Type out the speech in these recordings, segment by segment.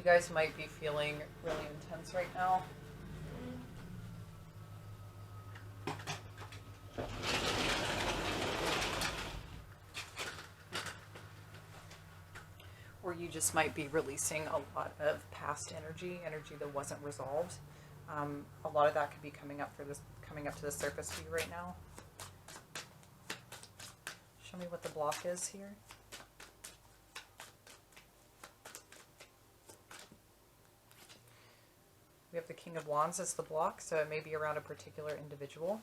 You guys might be feeling really intense right now. Or you just might be releasing a lot of past energy that wasn't resolved. A lot of that could be coming up to the surface for you right now. Show me what the block is here. We have the King of Wands as the block, so it may be around a particular individual.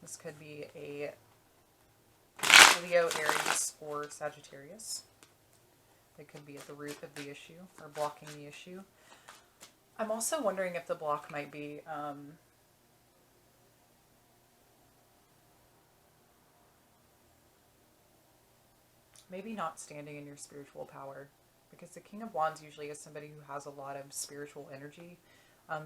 This could be a Leo, Aries, or Sagittarius. They could be at the root of the issue or blocking the issue. I'm also wondering if the block might be maybe not standing in your spiritual power, because the King of Wands usually is somebody who has a lot of spiritual energy.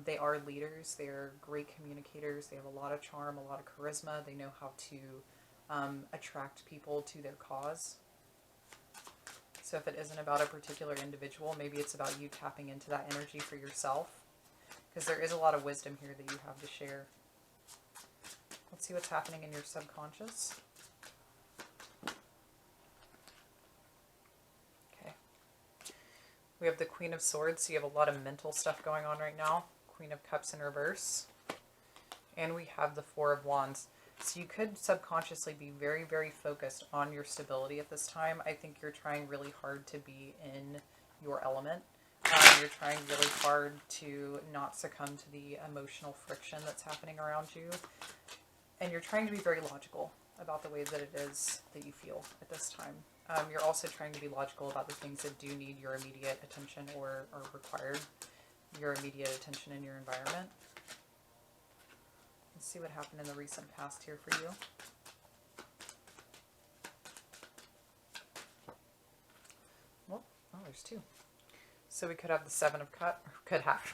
They are leaders. They're great communicators. They have a lot of charm, a lot of charisma. They know how to attract people to their cause. So if it isn't about a particular individual, maybe it's about you tapping into that energy for yourself, because there is a lot of wisdom here that you have to share. Let's see what's happening in your subconscious. Okay. We have the Queen of Swords, so you have a lot of mental stuff going on right now. Queen of Cups in reverse. And we have the Four of Wands. So you could subconsciously be very, very focused on your stability at this time. I think you're trying really hard to be in your element. You're trying really hard to not succumb to the emotional friction that's happening around you. And you're trying to be very logical about the way that it is that you feel at this time. You're also trying to be logical about the things that do need your immediate attention or required your immediate attention in your environment. Let's see what happened in the recent past here for you. Well, oh, there's two. So we could have the Seven of Cups,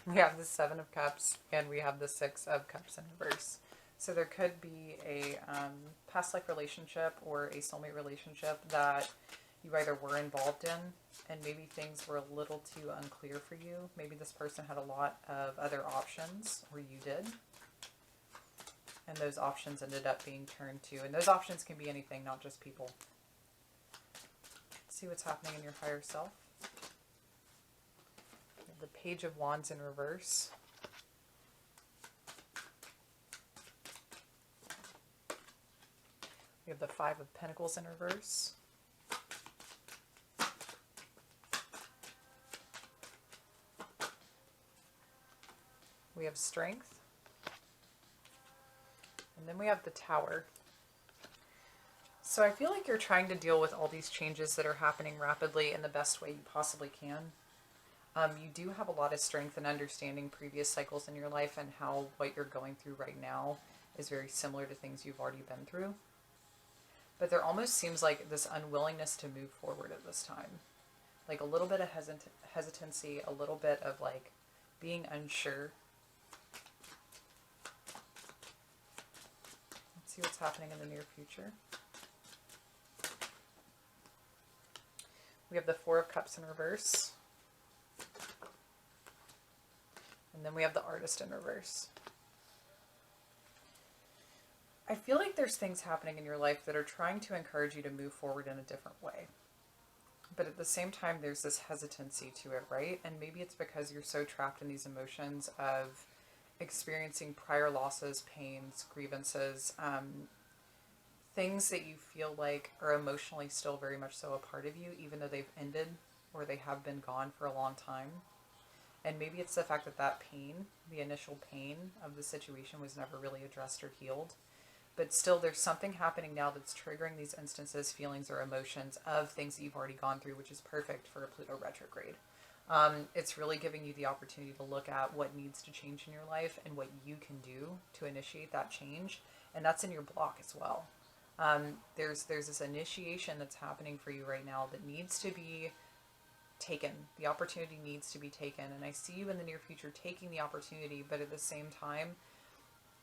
we have the Seven of Cups, and we have the Six of Cups in reverse. So there could be a past life relationship or a soulmate relationship that you either were involved in, and maybe things were a little too unclear for you. Maybe this person had a lot of other options, or you did. And those options ended up being turned to, and those options can be anything, not just people. Let's see what's happening in your higher self. We have the Page of Wands in reverse. We have the Five of Pentacles in reverse. We have Strength. And then we have the Tower. So I feel like you're trying to deal with all these changes that are happening rapidly in the best way you possibly can. You do have a lot of strength in understanding previous cycles in your life and how what you're going through right now is very similar to things you've already been through. But there almost seems like this unwillingness to move forward at this time. Like a little bit of hesitancy, a little bit of like being unsure. Let's see what's happening in the near future. We have the Four of Cups in reverse. And then we have the Artist in reverse. I feel like there's things happening in your life that are trying to encourage you to move forward in a different way. But at the same time, there's this hesitancy to it, right? And maybe it's because you're so trapped in these emotions of experiencing prior losses, pains, grievances, things that you feel like are emotionally still very much so a part of you, even though they've ended or they have been gone for a long time. And maybe it's the fact that that pain, the initial pain of the situation, was never really addressed or healed. But still, there's something happening now that's triggering these instances, feelings, or emotions of things that you've already gone through, which is perfect for a Pluto retrograde. It's really giving you the opportunity to look at what needs to change in your life and what you can do to initiate that change. And that's in your block as well. There's this initiation that's happening for you right now that needs to be taken. The opportunity needs to be taken. And I see you in the near future taking the opportunity, but at the same time,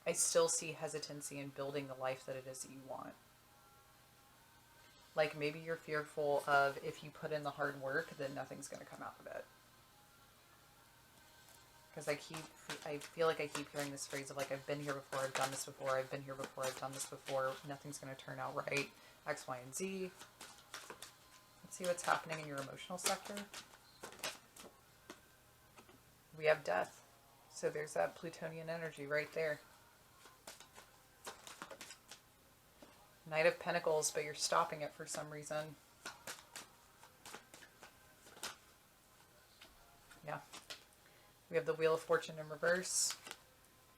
I still see hesitancy in building the life that it is that you want. Like maybe you're fearful of if you put in the hard work, then nothing's going to come out of it. Because I feel like I keep hearing this phrase of like, I've been here before, I've done this before, I've been here before, I've done this before, nothing's going to turn out right, X, Y, and Z. Let's see what's happening in your emotional sector. We have death. So there's that Plutonian energy right there. Knight of Pentacles, but you're stopping it for some reason. Yeah. We have the Wheel of Fortune in reverse.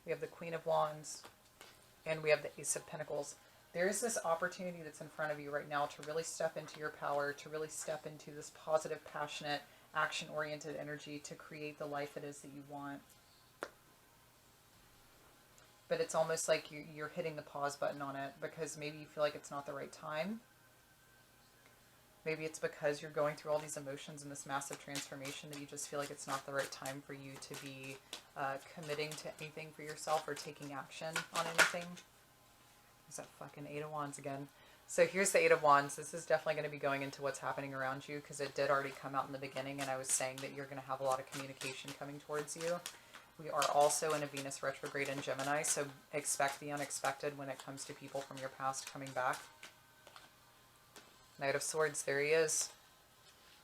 We have the Queen of Wands. And we have the Ace of Pentacles. There is this opportunity that's in front of you right now to really step into your power, to really step into this positive, passionate, action-oriented energy to create the life it is that you want. But it's almost like you're hitting the pause button on it because maybe you feel like it's not the right time. Maybe it's because you're going through all these emotions and this massive transformation that you just feel like it's not the right time for you to be committing to anything for yourself or taking action on anything. There's that fucking Eight of Wands again. So here's the Eight of Wands. This is definitely going to be going into what's happening around you because it did already come out in the beginning and I was saying that you're going to have a lot of communication coming towards you. We are also in a Venus retrograde in Gemini, so expect the unexpected when it comes to people from your past coming back. Knight of Swords, there he is.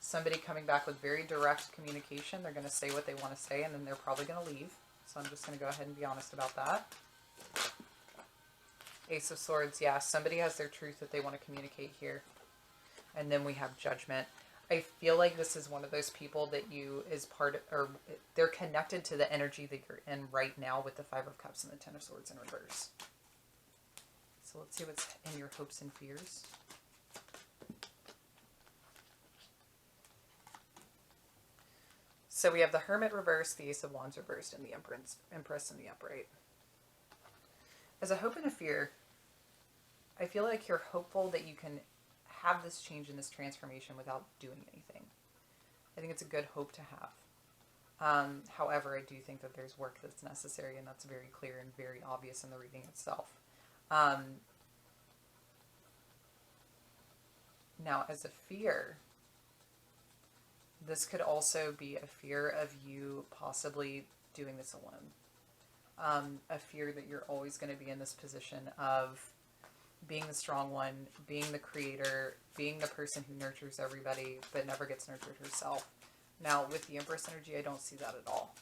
Somebody coming back with very direct communication. They're going to say what they want to say, and then they're probably going to leave. So I'm just going to go ahead and be honest about that. Ace of Swords, yeah, somebody has their truth that they want to communicate here. And then we have Judgment. I feel like this is one of those people that you is part of, or they're connected to the energy that you're in right now with the Five of Cups and the Ten of Swords in reverse. So let's see what's in your hopes and fears. So we have the Hermit reversed, the Ace of Wands reversed, and the Empress in the upright. As a hope and a fear, I feel like you're hopeful that you can have this change and this transformation without doing anything. I think it's a good hope to have. However, I do think that there's work that's necessary, and that's very clear and very obvious in the reading itself. Now, as a fear, this could also be a fear of you possibly doing this alone. A fear that you're always going to be in this position of being the strong one, being the creator, being the person who nurtures everybody but never gets nurtured herself. Now, with the Empress energy, I don't see that at all.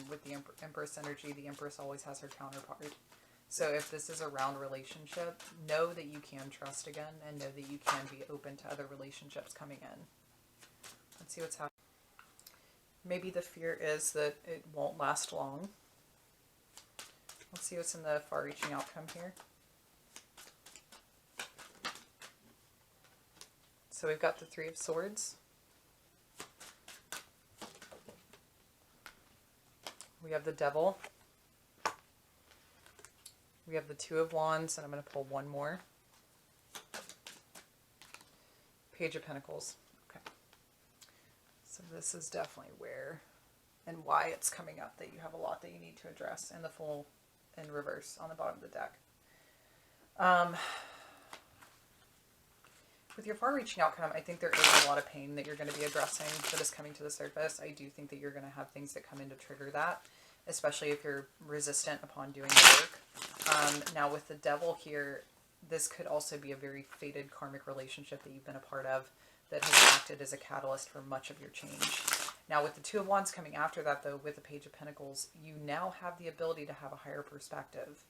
With the Empress energy, the Empress always has her counterpart. So if this is a round relationship, know that you can trust again and know that you can be open to other relationships coming in. Let's see what's happening. Maybe the fear is that it won't last long. Let's see what's in the far-reaching outcome here. So we've got the Three of Swords. We have the Devil. We have the Two of Wands, and I'm going to pull one more. Page of Pentacles. Okay. So this is definitely where and why it's coming up that you have a lot that you need to address, and the Fool in reverse on the bottom of the deck. With your far-reaching outcome, I think there is a lot of pain that you're going to be addressing that is coming to the surface. I do think that you're going to have things that come in to trigger that, especially if you're resistant upon doing the work. Now with the Devil here, this could also be a very fated karmic relationship that you've been a part of that has acted as a catalyst for much of your change. Now with the Two of Wands coming after that, though, with the Page of Pentacles, you now have the ability to have a higher perspective.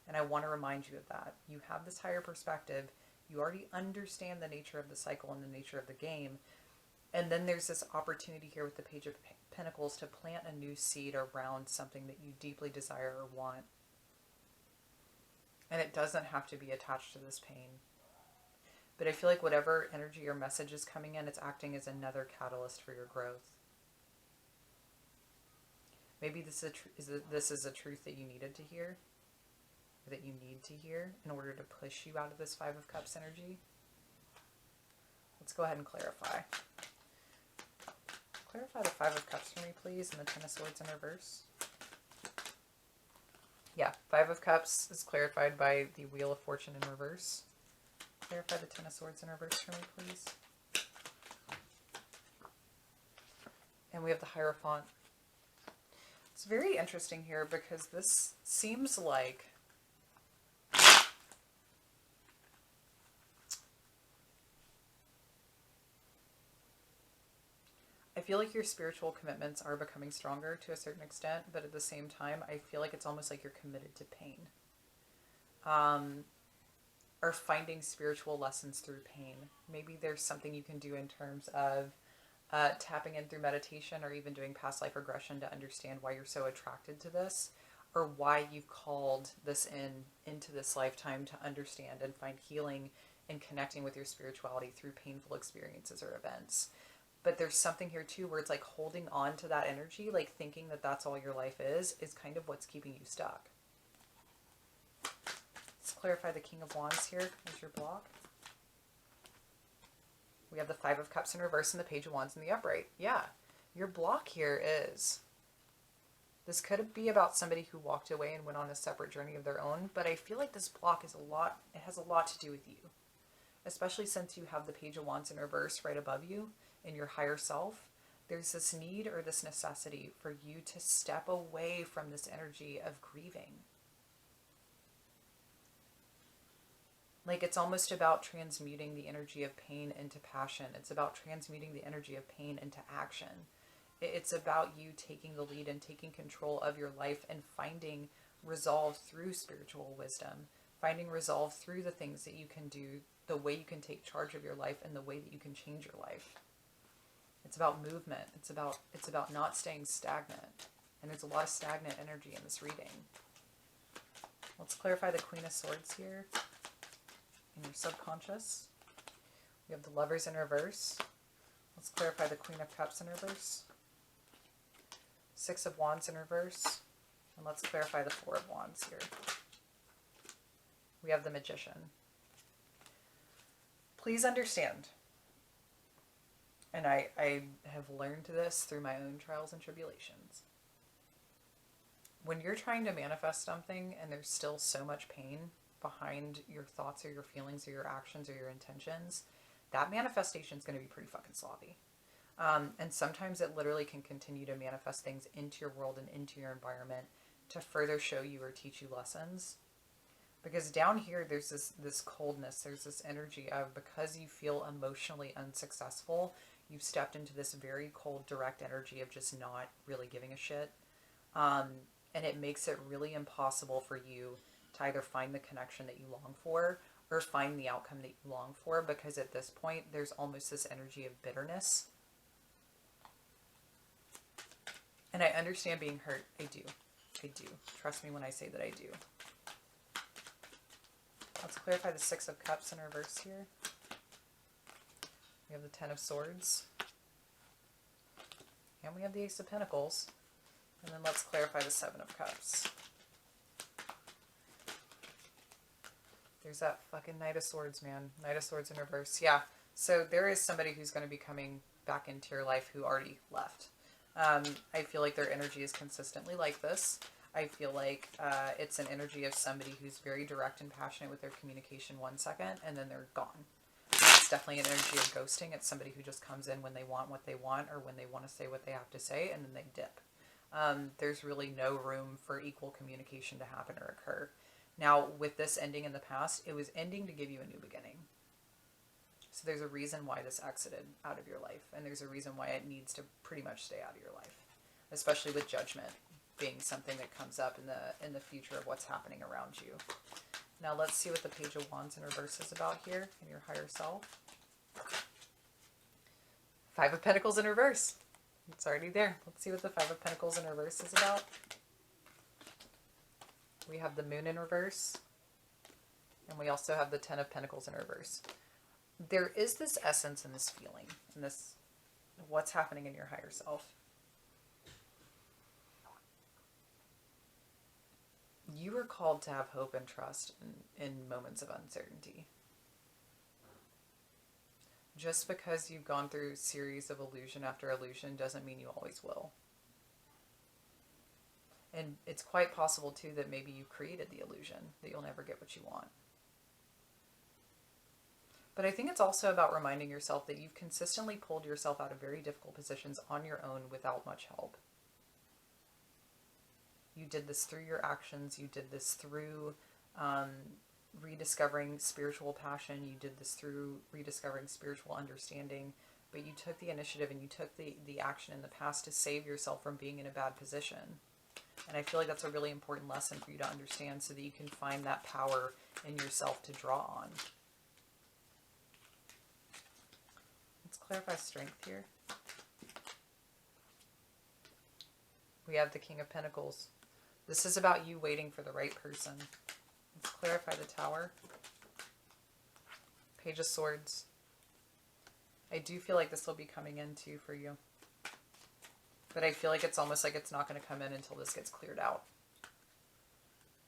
And I want to remind you of that. You have this higher perspective. You already understand the nature of the cycle and the nature of the game. And then there's this opportunity here with the Page of Pentacles to plant a new seed around something that you deeply desire or want. And it doesn't have to be attached to this pain. But I feel like whatever energy or message is coming in, it's acting as another catalyst for your growth. Maybe this is a truth that you needed to hear. That you need to hear in order to push you out of this Five of Cups energy. Let's go ahead and clarify. Clarify the Five of Cups for me, please, and the Ten of Swords in reverse. Yeah, Five of Cups is clarified by the Wheel of Fortune in reverse. Clarify the Ten of Swords in reverse for me, please. And we have the Hierophant. It's very interesting here because this seems like I feel like your spiritual commitments are becoming stronger to a certain extent, but at the same time, I feel like it's almost like you're committed to pain. Or finding spiritual lessons through pain. Maybe there's something you can do in terms of tapping in through meditation or even doing past life regression to understand why you're so attracted to this, or why you've called this into this lifetime to understand and find healing and connecting with your spirituality through painful experiences or events. But there's something here too where it's like holding on to that energy, like thinking that that's all your life is kind of what's keeping you stuck. Let's clarify the King of Wands here as your block. We have the Five of Cups in reverse and the Page of Wands in the upright. Yeah, your block here is, this could be about somebody who walked away and went on a separate journey of their own, but I feel like this block is it has a lot to do with you. Especially since you have the Page of Wands in reverse right above you in your higher self. There's this need or this necessity for you to step away from this energy of grieving. Like it's almost about transmuting the energy of pain into passion. It's about transmuting the energy of pain into action. It's about you taking the lead and taking control of your life and finding resolve through spiritual wisdom, finding resolve through the things that you can do, the way you can take charge of your life and the way that you can change your life. It's about movement. It's about not staying stagnant. And there's a lot of stagnant energy in this reading. Let's clarify the Queen of Swords here in your subconscious. We have the Lovers in reverse. Let's clarify the Queen of Cups in reverse. Six of Wands in reverse. And let's clarify the Four of Wands here. We have the Magician. Please understand, and I have learned this through my own trials and tribulations. When you're trying to manifest something and there's still so much pain behind your thoughts or your feelings or your actions or your intentions, that manifestation is going to be pretty fucking sloppy. And sometimes it literally can continue to manifest things into your world and into your environment to further show you or teach you lessons. Because down here, there's this coldness, there's this energy of, because you feel emotionally unsuccessful, you've stepped into this very cold, direct energy of just not really giving a shit. And it makes it really impossible for you to either find the connection that you long for or find the outcome that you long for, because at this point, there's almost this energy of bitterness. And I understand being hurt. I do. Trust me when I say that I do. Let's clarify the Six of Cups in reverse here. We have the Ten of Swords. And we have the Ace of Pentacles. And then let's clarify the Seven of Cups. There's that fucking Knight of Swords, man. Knight of Swords in reverse. Yeah. So there is somebody who's going to be coming back into your life who already left. I feel like their energy is consistently like this. I feel like it's an energy of somebody who's very direct and passionate with their communication 1 second, and then they're gone. It's definitely an energy of ghosting. It's somebody who just comes in when they want what they want or when they want to say what they have to say, and then they dip. There's really no room for equal communication to happen or occur. Now, with this ending in the past, it was ending to give you a new beginning. So there's a reason why this exited out of your life, and there's a reason why it needs to pretty much stay out of your life, especially with judgment being something that comes up in the future of what's happening around you. Now let's see what the Page of Wands in reverse is about here in your higher self. Five of Pentacles in reverse. It's already there. Let's see what the Five of Pentacles in reverse is about. We have the Moon in reverse. And we also have the Ten of Pentacles in reverse. There is this essence and this feeling and this what's happening in your higher self. You are called to have hope and trust in moments of uncertainty. Just because you've gone through a series of illusion after illusion doesn't mean you always will. And it's quite possible too that maybe you created the illusion that you'll never get what you want. But I think it's also about reminding yourself that you've consistently pulled yourself out of very difficult positions on your own without much help. You did this through your actions. You did this through rediscovering spiritual passion. You did this through rediscovering spiritual understanding. But you took the initiative and you took the action in the past to save yourself from being in a bad position. And I feel like that's a really important lesson for you to understand so that you can find that power in yourself to draw on. Let's clarify strength here. We have the King of Pentacles. This is about you waiting for the right person. Let's clarify the Tower. Page of Swords. I do feel like this will be coming in too for you. But I feel like it's almost like it's not going to come in until this gets cleared out.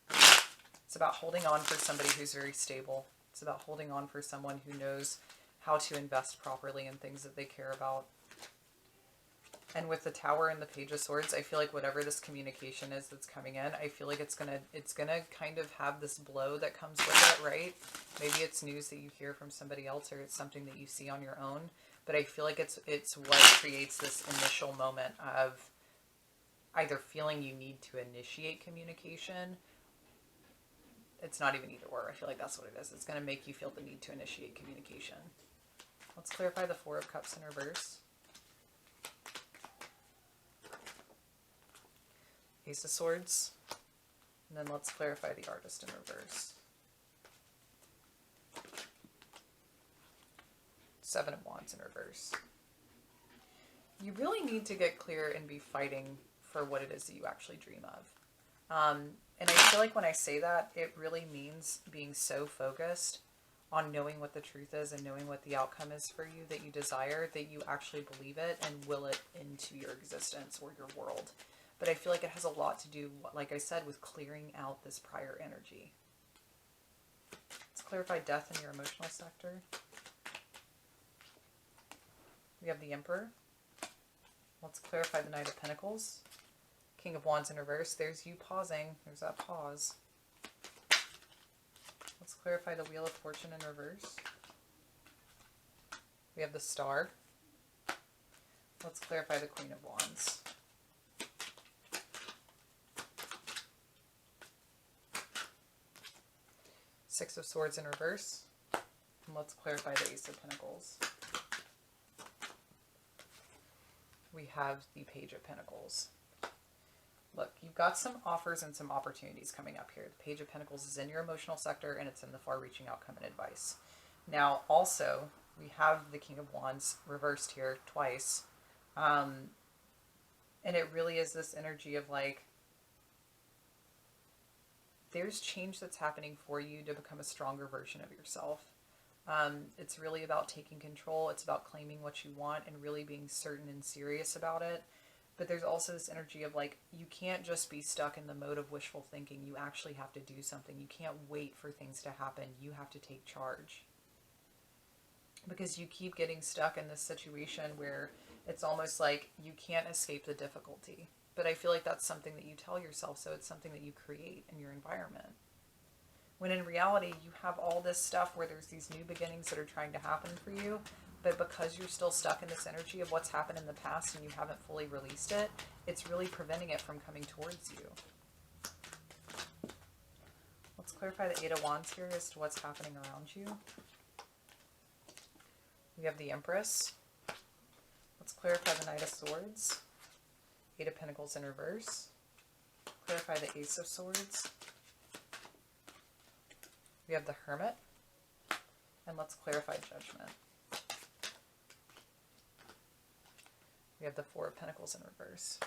It's about holding on for somebody who's very stable. It's about holding on for someone who knows how to invest properly in things that they care about. And with the Tower and the Page of Swords, I feel like whatever this communication is that's coming in, I feel like it's gonna kind of have this blow that comes with it, right? Maybe it's news that you hear from somebody else, or it's something that you see on your own. But I feel like it's what creates this initial moment of either feeling you need to initiate communication. It's not even either or. I feel like that's what it is. It's going to make you feel the need to initiate communication. Let's clarify the Four of Cups in reverse. Ace of Swords. And then let's clarify the Artist in reverse. Seven of Wands in reverse. You really need to get clear and be fighting for what it is that you actually dream of. And I feel like when I say that, it really means being so focused on knowing what the truth is and knowing what the outcome is for you that you desire, that you actually believe it and will it into your existence or your world. But I feel like it has a lot to do, like I said, with clearing out this prior energy. Let's clarify death in your emotional sector. We have the Emperor. Let's clarify the Knight of Pentacles. King of Wands in reverse. There's you pausing. There's that pause. Let's clarify the Wheel of Fortune in reverse. We have the Star. Let's clarify the Queen of Wands. Six of Swords in reverse. And let's clarify the Ace of Pentacles. We have the Page of Pentacles. Look, you've got some offers and some opportunities coming up here. The Page of Pentacles is in your emotional sector and it's in the far-reaching outcome and advice. Now, also, we have the King of Wands reversed here twice. And it really is this energy of like, there's change that's happening for you to become a stronger version of yourself. It's really about taking control. It's about claiming what you want and really being certain and serious about it. But there's also this energy of like, you can't just be stuck in the mode of wishful thinking. You actually have to do something. You can't wait for things to happen. You have to take charge. Because you keep getting stuck in this situation where it's almost like you can't escape the difficulty. But I feel like that's something that you tell yourself, so it's something that you create in your environment. When in reality, you have all this stuff where there's these new beginnings that are trying to happen for you, but because you're still stuck in this energy of what's happened in the past and you haven't fully released it, it's really preventing it from coming towards you. Let's clarify the Eight of Wands here as to what's happening around you. We have the Empress. Let's clarify the Knight of Swords. Eight of Pentacles in reverse. Clarify the Ace of Swords. We have the Hermit. And let's clarify Judgment. We have the Four of Pentacles in reverse.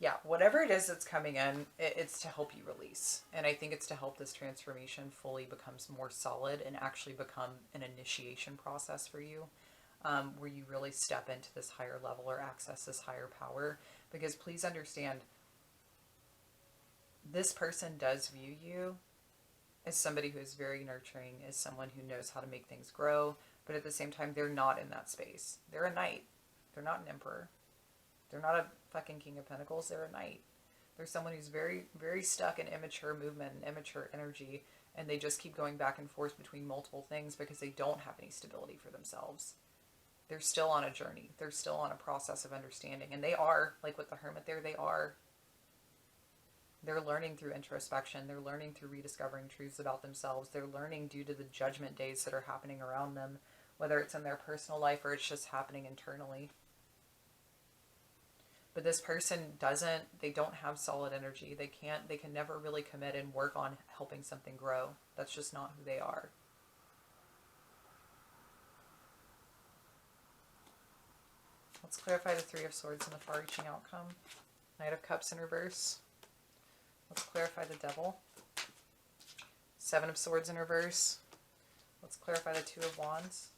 Yeah, whatever it is that's coming in, it's to help you release. And I think it's to help this transformation fully becomes more solid and actually become an initiation process for you, where you really step into this higher level or access this higher power. Because please understand, this person does view you as somebody who is very nurturing, as someone who knows how to make things grow, but at the same time, they're not in that space. They're a knight. They're not an emperor. They're not a fucking King of Pentacles. They're a knight. They're someone who's very, very stuck in immature movement and immature energy and they just keep going back and forth between multiple things because they don't have any stability for themselves. They're still on a journey. They're still on a process of understanding. And they are, like with the Hermit there, they're learning through introspection. They're learning through rediscovering truths about themselves. They're learning due to the judgment days that are happening around them, whether it's in their personal life or it's just happening internally. But this person they don't have solid energy. They can never really commit and work on helping something grow. That's just not who they are. Let's clarify the Three of Swords and the far-reaching outcome. Knight of Cups in reverse. Let's clarify the Devil. Seven of Swords in reverse. Let's clarify the Two of Wands.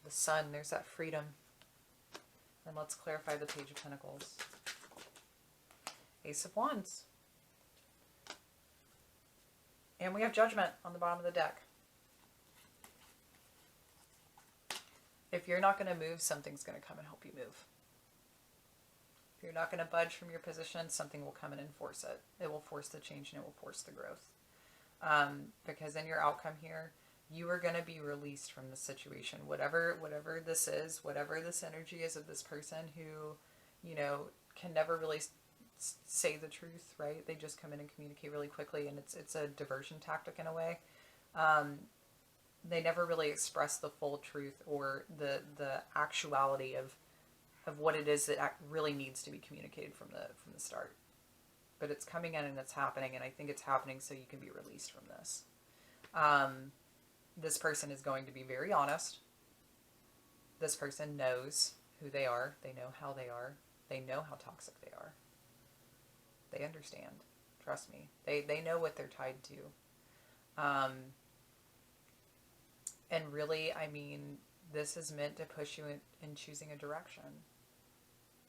The Sun, there's that freedom. And let's clarify the Page of Pentacles. Ace of Wands. And we have Judgment on the bottom of the deck. If you're not going to move, something's going to come and help you move. If you're not going to budge from your position, something will come in and force it. It will force the change and it will force the growth. Because in your outcome here, you are going to be released from the situation. Whatever this is, whatever this energy is of this person who, can never really say the truth, right? They just come in and communicate really quickly, and it's a diversion tactic in a way. They never really express the full truth or the actuality of what it is that really needs to be communicated from the start. But it's coming in and it's happening, and I think it's happening so you can be released from this. This person is going to be very honest. This person knows who they are. They know how they are. They know how toxic they are. They understand. Trust me. They know what they're tied to. And really, I mean, this is meant to push you in choosing a direction.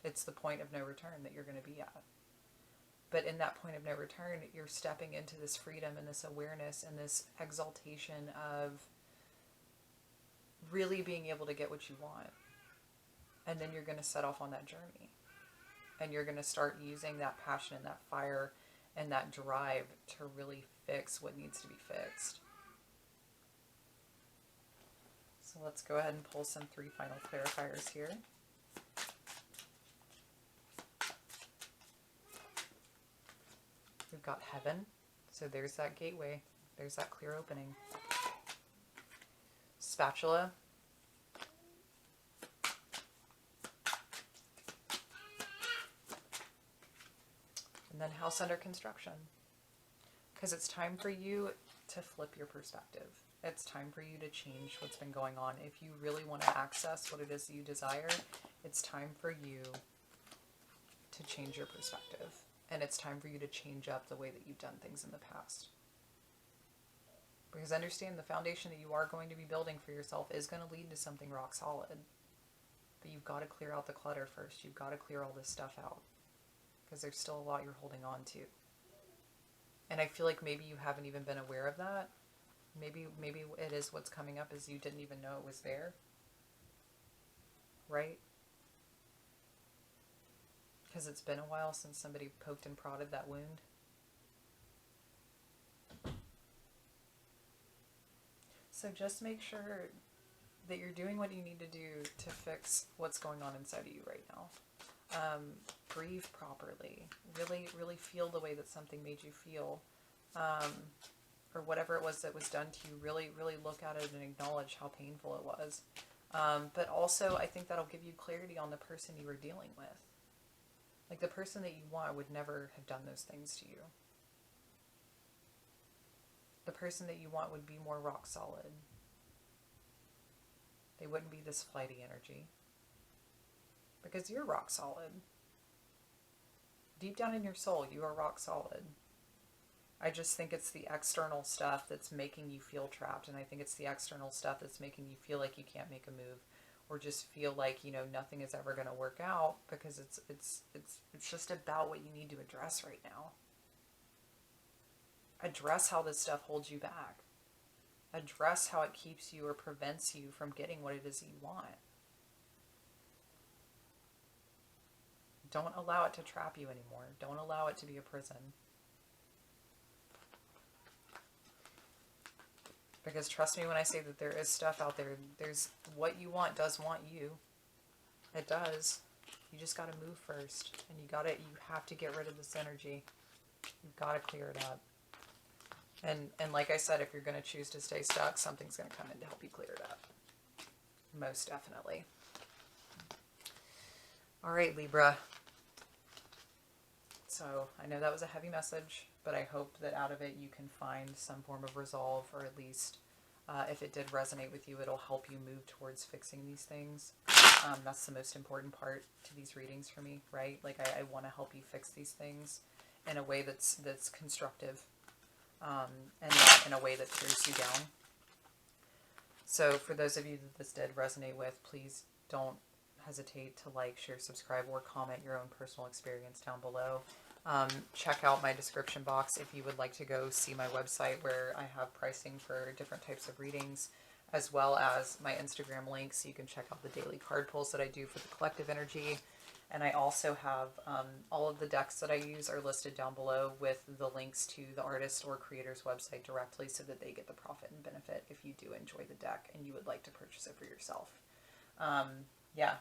It's the point of no return that you're going to be at. But in that point of no return, you're stepping into this freedom and this awareness and this exaltation of really being able to get what you want. And then you're going to set off on that journey. And you're going to start using that passion and that fire and that drive to really fix what needs to be fixed. So let's go ahead and pull some 3 final clarifiers here. We've got Heaven, so there's that gateway, there's that clear opening. Spatula. And then House under construction. Because it's time for you to flip your perspective. It's time for you to change what's been going on. If you really want to access what it is that you desire, it's time for you to change your perspective. And it's time for you to change up the way that you've done things in the past. Because understand the foundation that you are going to be building for yourself is going to lead to something rock solid. But you've got to clear out the clutter first. You've got to clear all this stuff out. Because there's still a lot you're holding on to. And I feel like maybe you haven't even been aware of that. Maybe it is what's coming up is you didn't even know it was there. Right? Because it's been a while since somebody poked and prodded that wound. So just make sure that you're doing what you need to do to fix what's going on inside of you right now. Breathe properly. Really, really feel the way that something made you feel. Or whatever it was that was done to you. Really, really look at it and acknowledge how painful it was. But also, I think that'll give you clarity on the person you were dealing with. Like, the person that you want would never have done those things to you. The person that you want would be more rock solid. They wouldn't be this flighty energy. Because you're rock solid. Deep down in your soul, you are rock solid. I just think it's the external stuff that's making you feel trapped. And I think it's the external stuff that's making you feel like you can't make a move. Or just feel like, nothing is ever going to work out. Because it's just about what you need to address right now. Address how this stuff holds you back. Address how it keeps you or prevents you from getting what it is that you want. Don't allow it to trap you anymore. Don't allow it to be a prison. Because trust me when I say that there is stuff out there. There's what you want does want you. It does. You just got to move first. And you have to get rid of this energy. You've got to clear it up. And like I said, if you're going to choose to stay stuck, something's going to come in to help you clear it up. Most definitely. All right, Libra. So I know that was a heavy message, but I hope that out of it you can find some form of resolve, or at least if it did resonate with you, it'll help you move towards fixing these things. That's the most important part to these readings for me, right? Like I want to help you fix these things in a way that's constructive, and not in a way that tears you down. So for those of you that this did resonate with, please don't hesitate to like, share, subscribe, or comment your own personal experience down below. Check out my description box if you would like to go see my website where I have pricing for different types of readings, as well as my Instagram link so you can check out the daily card pulls that I do for the collective energy. And I also have all of the decks that I use are listed down below with the links to the artist or creator's website directly so that they get the profit and benefit if you do enjoy the deck and you would like to purchase it for yourself. Yeah.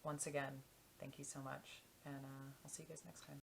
Once again, thank you so much, and I'll see you guys next time.